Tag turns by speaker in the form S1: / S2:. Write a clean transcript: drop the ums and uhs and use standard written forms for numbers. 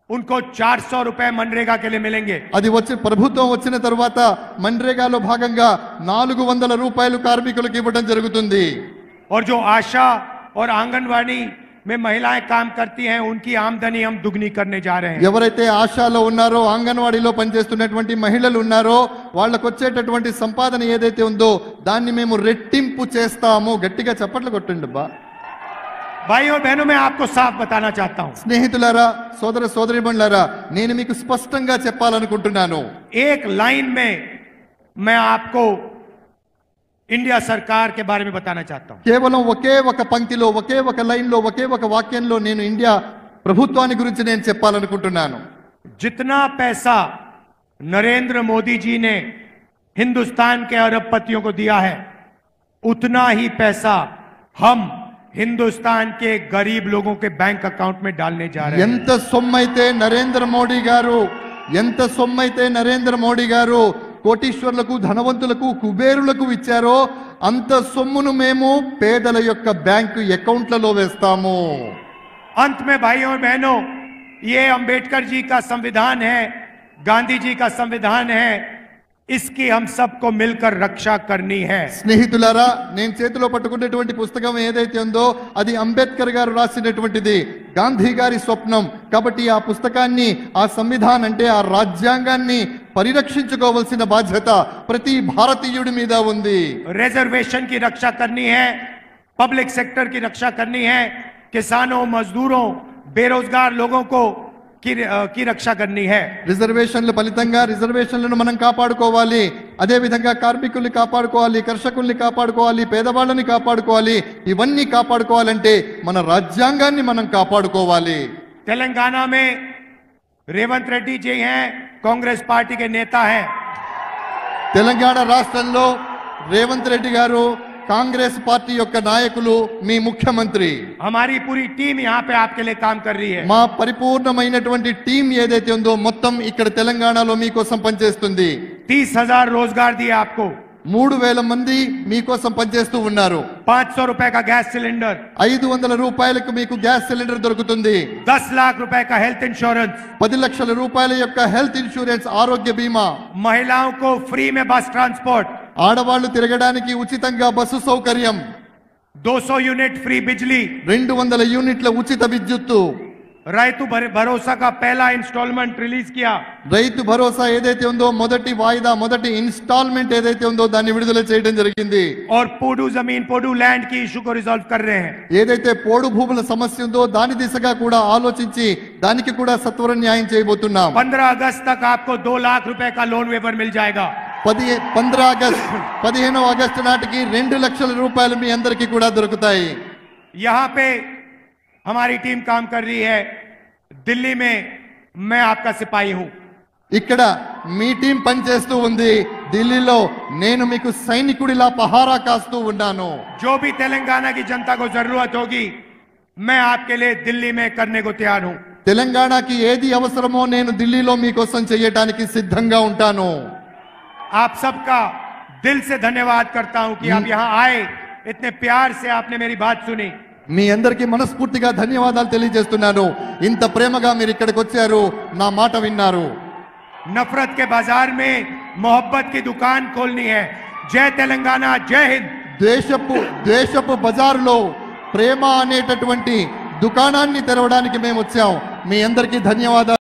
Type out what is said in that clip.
S1: उनको 400 रुपए मनरेगा के लिए मिलेंगे।
S2: అది వచ్చి ప్రభుత్వం వచ్చిన తర్వాత मनरेगाలో భాగంగా 400 రూపాయలు కార్మికులకు ఇవ్వడం జరుగుతుంది।
S1: और जो आशा और आंगनवाड़ी में महिलाएं काम करती हैं उनकी आमदनी हम दुगनी करने जा रहे हैं।
S2: ఎవరైతే ఆశాలో ఉన్నారో అంగన్వాడీలో పనిచేస్తున్నటువంటి మహిళలు ఉన్నారో వాళ్ళకు వచ్చేటటువంటి సంపాదన ఏదైతే ఉందో దాన్ని మేము రెట్టింపు చేస్తాము। గట్టిగా చప్పట్లు కొట్టండి అబ్బా।
S1: भाइयों बहनों मैं आपको साफ बताना चाहता हूं।
S2: స్నేహితులారా సోదర సోదరీమణులారా నేను మీకు స్పష్టంగా చెప్పాలనుకుంటున్నాను।
S1: एक लाइन में मैं आपको इंडिया सरकार के बारे में बताना चाहता हूं।
S2: కేవలం ఒకే ఒక పంక్తిలో ఒకే ఒక లైన్ లో ఒకే ఒక వాక్యంలో నేను ఇండియా ప్రభుత్వాన్ని గురించి నేను చెప్పాలనుకుంటున్నాను।
S1: जितना पैसा नरेंद्र मोदी जी ने हिंदुस्तान के अरबपतियों को दिया है उतना ही पैसा हम हिंदुस्तान के गरीब लोगों के बैंक अकाउंट में डालने जा रहे हैं।
S2: ఎంత సొమ్మైతే నరేంద్ర మోడీ గారు కోటీశ్వర్లకు ధనవంతులకు కుబేరులకు ఇచ్చారో అంత సొమ్మును మేము పేదల యొక్క బ్యాంకు అకౌంట్లలో వేస్తాము।
S1: अंत में भाइयों और बहनों ये अंबेडकर जी का संविधान है, गांधी जी का संविधान है, इसकी हम सबको मिलकर रक्षा करनी है।
S2: స్నేహితులారా నేను చేతిలో పట్టుకున్నటువంటి పుస్తకం ఏదైతే ఉందో అది అంబేద్కర్ గారు రాసినటువంటిది, గాంధీ గారి స్వప్నం। కాబట్టి ఆ పుస్తకాన్ని ఆ సంవిధానం అంటే ఆ రాజ్యాంగాన్ని పరిరక్షించుకోవాల్సిన బాధ్యత ప్రతి భారతీయుడి మీద ఉంది।
S1: रिजर्वेशन की रक्षा करनी है, पब्लिक सेक्टर की रक्षा करनी है, किसानों मजदूरों बेरोजगार लोगों को की रक्षा करनी है।
S2: రిజర్వేషన్ల ఫలితంగా రిజర్వేషన్లను మనం కాపాడుకోవాలి, అదే విధంగా కార్మికుల్ని కాపాడుకోవాలి, కర్షకుల్ని కాపాడుకోవాలి, పేదవాళ్ళని కాపాడుకోవాలి। ఇవన్నీ కాపాడుకోవాలంటే మన రాజ్యాంగాన్ని మనం కాపాడుకోవాలి।
S1: तेलंगाना में रेवंत रेड्डी जी हैं, कांग्रेस पार्टी के नेता हैं।
S2: తెలంగాణ రాష్ట్రంలో రేవంత్ రెడ్డి గారు కాంగ్రెస్ పార్టీ యొక్క నాయకులు, మీ ముఖ్యమంత్రి।
S1: हमारी पूरी टीम यहाँ पे आपके लिए काम कर रही है।
S2: మా పరిపూర్ణమైనటువంటి టీం ఏదైతే ఉందో మొత్తం ఇక్కడ తెలంగాణలో మీకోసం పనిచేస్తుంది।
S1: 30,000 रोजगार दिए आपको,
S2: 3000 మంది మీకోసం పనిచేస్తూ ఉన్నారు।
S1: 500 रुपए का गैस सिलेंडर,
S2: 500 రూపాయలకు మీకు గ్యాస్ సిలిండర్ దొరుకుతుంది।
S1: 10 लाख रुपए का हेल्थ इंश्योरेंस,
S2: 10 లక్షల రూపాయల యొక్క హెల్త్ ఇన్సూరెన్స్ ఆరోగ్య బీమా,
S1: महिलाओं को फ्री में बस ट्रांसपोर्ट,
S2: ఆడవాళ్లు తిరగడానికి ఉచితంగా బస్సు సౌకర్యం,
S1: 200 यूनिट फ्री बिजली,
S2: 200 యూనిట్ల ఉచిత విద్యుత్తు,
S1: రైతు భరోసా का पहला इंस्टॉलमेंट रिलीज किया।
S2: రైతు భరోసా ఏదైతే ఉందో మొదటి వాయిదా మొదటి ఇన్స్టాల్మెంట్ ఏదైతే ఉందో దాన్ని విడుదల చేయడం జరిగింది।
S1: और पोडू जमीन पोडू लैंड की इशू को रिजॉल्व कर रहे हैं।
S2: ఏదైతే పోడు భూముల సమస్య ఉందో దాని దిశగా కూడా ఆలోచించి దానికి కూడా సత్వర న్యాయం చేయబోతున్నాం।
S1: 15 अगस्त तक आपको 2 लाख रुपए का लोन वेवर मिल जाएगा।
S2: 15 ఆగస్టు నాటికి 2 లక్షల రూపాయలు మీ అందరికీ కూడా దొరుకుతాయి।
S1: यहाँ पे हमारी टीम काम कर रही है, दिल्ली में मैं आपका सिपाही हूं।
S2: ఇక్కడ మీ టీం పనిచేస్తూ ఉంది, ఢిల్లీలో నేను మీకు సైనికుడిలా పహారా కాస్తూ ఉన్నాను।
S1: जो भी तेलंगाना की जनता को जरूरत होगी मैं आपके लिए दिल्ली में करने को तैयार हूं।
S2: తెలంగాణకి ఏది అవసరమో నేను ఢిల్లీలో మీకోసం చేయడానికి సిద్ధంగా ఉంటాను।
S1: आप सबका दिल से धन्यवाद करता हूं कि आप यहां आए, इतने प्यार से आपने मेरी बात सुनी।
S2: మీ అందరికీ మనస్ఫూర్తిగా ధన్యవాదాలు తెలియజేస్తున్నాను। ఇంత ప్రేమగా మీరు ఇక్కడికి వచ్చారు, నా మాట విన్నారు।
S1: नफरत के बाजार में मोहब्बत की दुकान खोलनी है। जय तेलंगाना, जय हिंद। దేశపు బజారులో ప్రేమ అనేటటువంటి దుకాణాన్ని తెరవడానికి మేము వచ్చాం। మీ అందరికీ ధన్యవాదాలు।